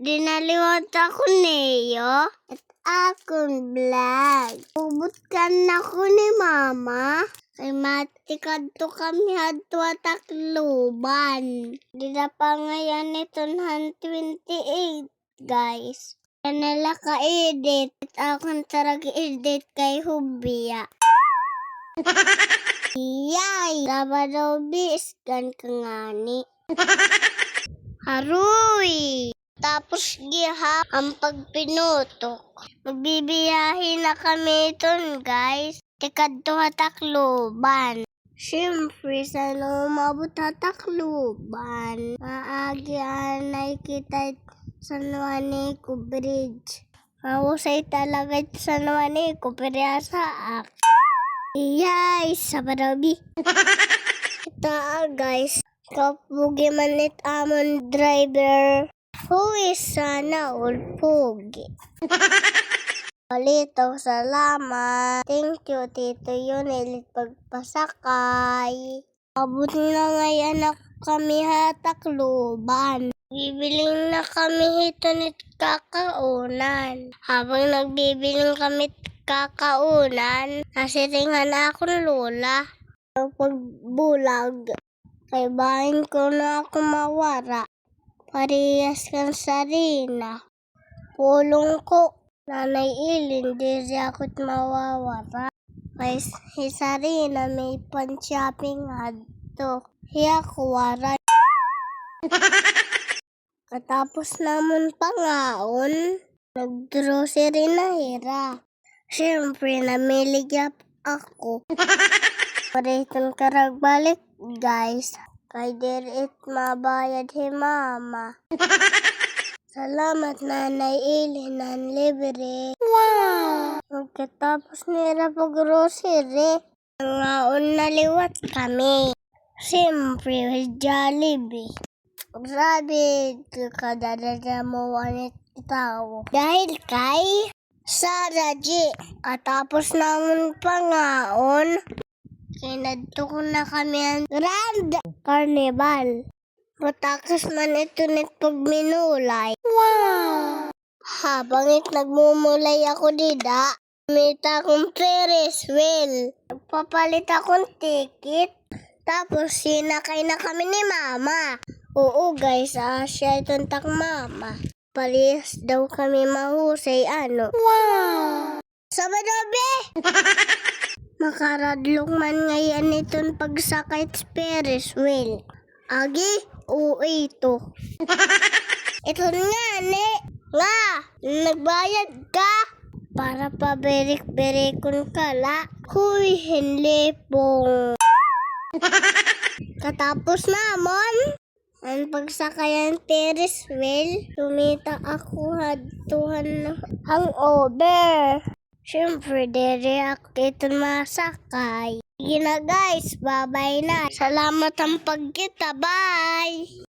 Dinaliwat ako Neo at akong vlog. Ubot ka na ko ni Mama. Kay matikad to kami hadto Tacloban. Di na pa ngayon ito 28 guys. Kanala ka-edit. At akong tarag edit kay Hubia. Yay! Sabado bis gan ka ngani. Haruy! Tapos giha ang pagpinutok. Magbibiyahe na kami iton guys. Tikad to Tacloban. Siyempre, sana umabot Tacloban. Maagian ay kita San Juanico Bridge. Mahusay talaga San Juanico, pero asaak. Yay! Sabarabi. Ito guys. Kapugi manit amon driver. Who is sana all pugi. Palito, salamat. Thank you, Tito Yunel, pagpasakay. Abot na ngayon na kami Tacloban. Bibiling na kami ito nit kakaunan. Habang nagbibiling kami kakaunan, nasiringan na akong lola. Pagbulag, kay bahin ko na ako mawara. Parehas kang sarina. Pulong ko. Nanay Ilin, di ako't mawawara. Kay si Sarina may pan-shopping adto. Hiya kuwara. Katapos naman pangaon, nag-grocery na hira. Siyempre, namiligap ako. Pariton karagbalik, guys. Kay dirit mabayad si Mama. Salamat Nanay Ilin ng libre. Wow! Pagkatapos nila pag-grocery, ngaon naliwat kami. Siyempre, Jollibee. Grabe, kadadada mo wanit tao. Dahil kay Sarah G. At tapos naman pangaon, kinadto ko na kami ang Grand Carnival. Patakas man ito nit pagminulay. Wow! Habang nagmumulay ako dida, mita akong Ferris wheel. Nagpapalit akong ticket. Tapos sinakay na kami ni Mama. Oo guys, siya itong Mama. Palihas daw kami mahusay ano. Wow! Sabadobe! Makaradlong man ngayon itong pagsakay sa Ferris wheel. Agi, ito. Ito nga, ne. Nga, nagbayad ka. Para paberik-berikon ka la. Huy, hindi pong. Katapos namon, ang pagsakayan Ferris wheel, tumita ako hadtuhan hangover. Siyempre, dire-react ito masakay. Sige na guys, bye-bye na. Salamat ang pagkita, bye!